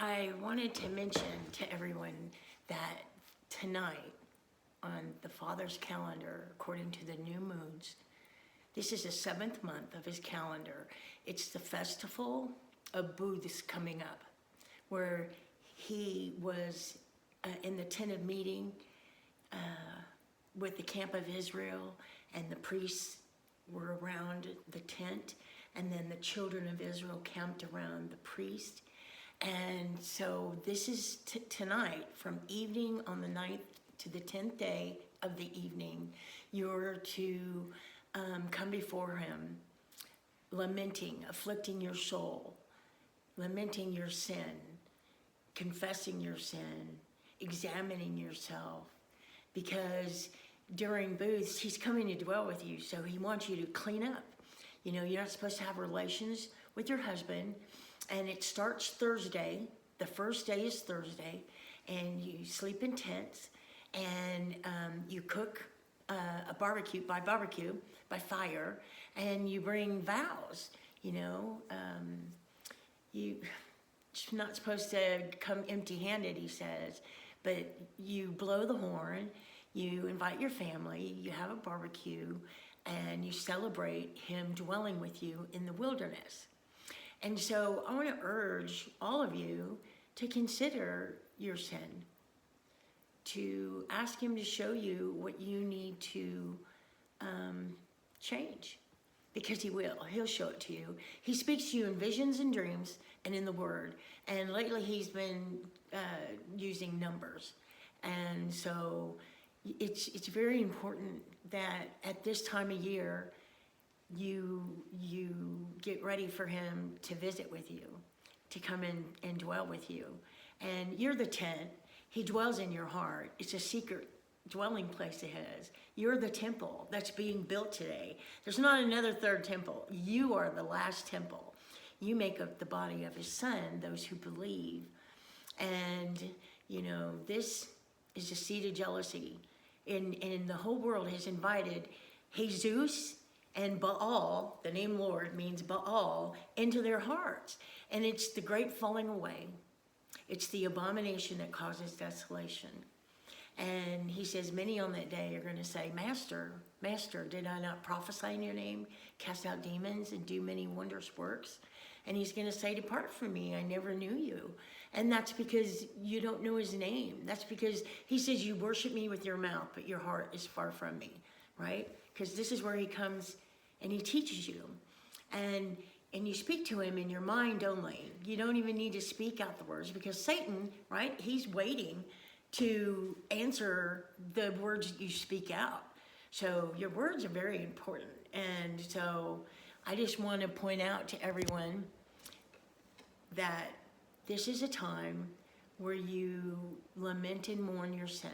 I wanted to mention to everyone that tonight on the Father's calendar, according to the new moons, this is the 7th month of his calendar. It's the festival of booths coming up, where he was in the tent of meeting with the camp of Israel, and the priests were around the tent, and then the children of Israel camped around the priest. And so this is tonight, from evening on the 9th to the 10th day of the evening, you're to come before him, lamenting, afflicting your soul, lamenting your sin, confessing your sin, examining yourself, because during booths, he's coming to dwell with you, so he wants you to clean up. You know, you're not supposed to have relations with your husband, and it starts Thursday. The first day is Thursday, and you sleep in tents, and you cook barbecue by fire, and you bring vows. You know, you're not supposed to come empty-handed, he says, but you blow the horn, you invite your family, you have a barbecue, and you celebrate him dwelling with you in the wilderness. And so I want to urge all of you to consider your sin, to ask him to show you what you need to change, because he will. He'll show it to you. He speaks to you in visions and dreams and in the word. And lately he's been using numbers. And so it's very important that at this time of year, you get ready for him to visit with you, to come in and dwell with you. And you're the tent. He dwells in your heart. It's a secret dwelling place of his. You're the temple that's being built today. There's not another third temple. You are the last temple. You make up the body of his son, those who believe. And, you know, this is a seed of jealousy. And the whole world has invited Jesus and Baal, the name Lord means Baal, into their hearts. And it's the great falling away. It's the abomination that causes desolation. And he says, many on that day are going to say, Master, Master, did I not prophesy in your name, cast out demons, and do many wondrous works? And he's going to say, depart from me, I never knew you. And that's because you don't know his name. That's because he says, you worship me with your mouth, but your heart is far from me, right? Because this is where he comes and he teaches you. And you speak to him in your mind only. You don't even need to speak out the words, because Satan, right, he's waiting to answer the words you speak out. So your words are very important. And so I just want to point out to everyone that this is a time where you lament and mourn your sin,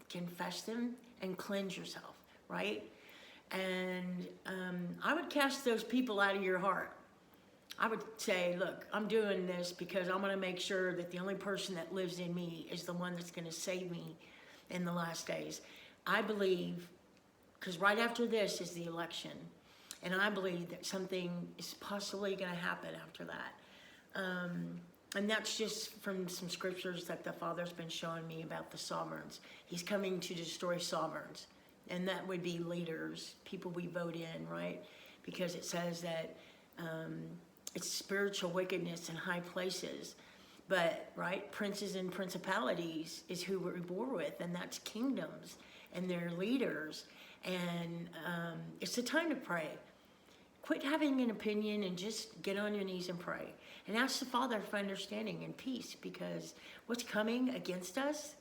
confess them, and cleanse yourself, right? And I would cast those people out of your heart. I would say, look, I'm doing this because I'm going to make sure that the only person that lives in me is the one that's going to save me in the last days. I believe, because right after this is the election, and I believe that something is possibly going to happen after that. And that's just from some scriptures that the Father's been showing me about the sovereigns. He's coming to destroy sovereigns, and that would be leaders, people we vote in, right? Because it says that it's spiritual wickedness in high places. But, right, princes and principalities is who we're born with, and that's kingdoms and their leaders. And it's a time to pray. Quit having an opinion and just get on your knees and pray. And ask the Father for understanding and peace, because what's coming against us,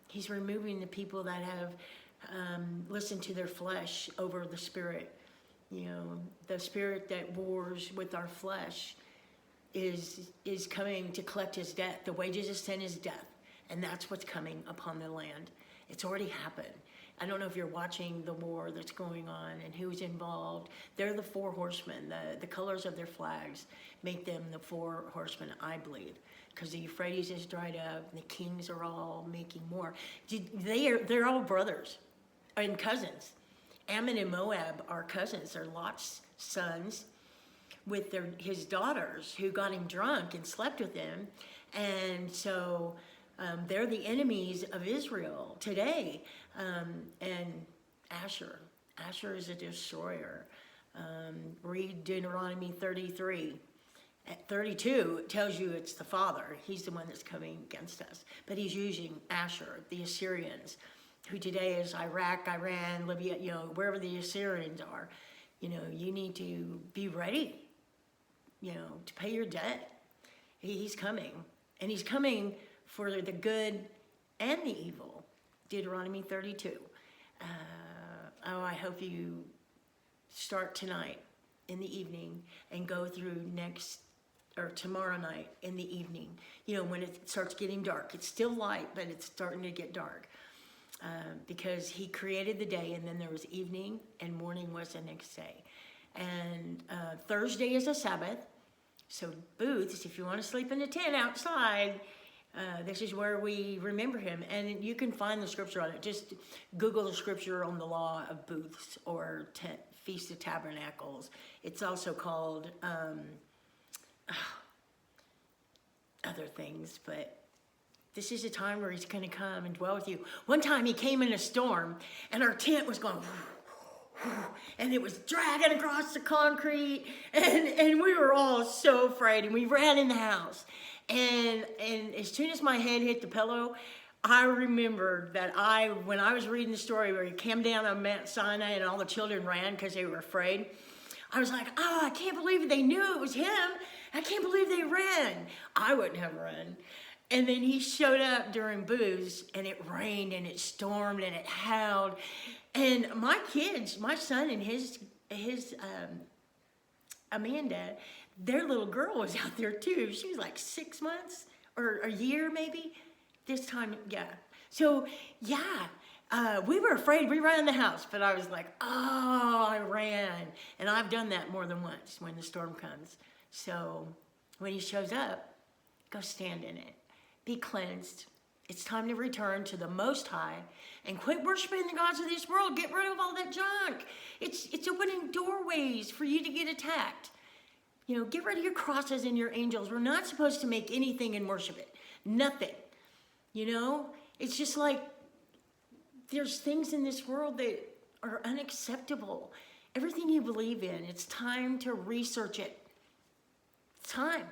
he's removing the people that have listened to their flesh over the Spirit. You know, the spirit that wars with our flesh is coming to collect his debt. The wages of sin is death, and that's what's coming upon the land. It's already happened. I don't know if you're watching the war that's going on and who's involved. They're the 4 horsemen. The colors of their flags make them the 4 horsemen, I believe, because the Euphrates is dried up, and the kings are all making war. They're all brothers and cousins. Ammon and Moab are cousins. They're Lot's sons. with his daughters who got him drunk and slept with him. And so they're the enemies of Israel today. And Asher is a destroyer. Read Deuteronomy 33. At 32, it tells you it's the father. He's the one that's coming against us. But he's using Asher, the Assyrians, who today is Iraq, Iran, Libya, wherever the Assyrians are. You need to be ready, to pay your debt. He's coming. And he's coming for the good and the evil. Deuteronomy 32. I hope you start tonight in the evening and go through tomorrow night in the evening, when it starts getting dark. It's still light, but it's starting to get dark, because he created the day, and then there was evening, and morning was the next day. And Thursday is a Sabbath, so booths, if you want to sleep in a tent outside, this is where we remember him. And you can find the scripture on it. Just Google the scripture on the law of booths or Feast of Tabernacles. It's also called other things, but this is a time where he's going to come and dwell with you. One time he came in a storm, and our tent was going, and it was dragging across the concrete, and we were all so afraid, and we ran in the house. And as soon as my head hit the pillow, I remembered that when I was reading the story where he came down on Mount Sinai and all the children ran because they were afraid, I was like, I can't believe they knew it was him. I can't believe they ran. I wouldn't have run. And then he showed up during booths, and it rained, and it stormed, and it howled. And my kids, my son and his Amanda, their little girl was out there too. She was like 6 months or a year maybe. This time, yeah. So, yeah. We were afraid. We ran in the house, but I was like, I ran. And I've done that more than once when the storm comes. So when he shows up, go stand in it. Be cleansed. It's time to return to the Most High and quit worshiping the gods of this world. Get rid of all that junk. It's opening doorways for you to get attacked. Get rid of your crosses and your angels. We're not supposed to make anything and worship it. Nothing. It's just like there's things in this world that are unacceptable. Everything you believe in, it's time to research it. It's time.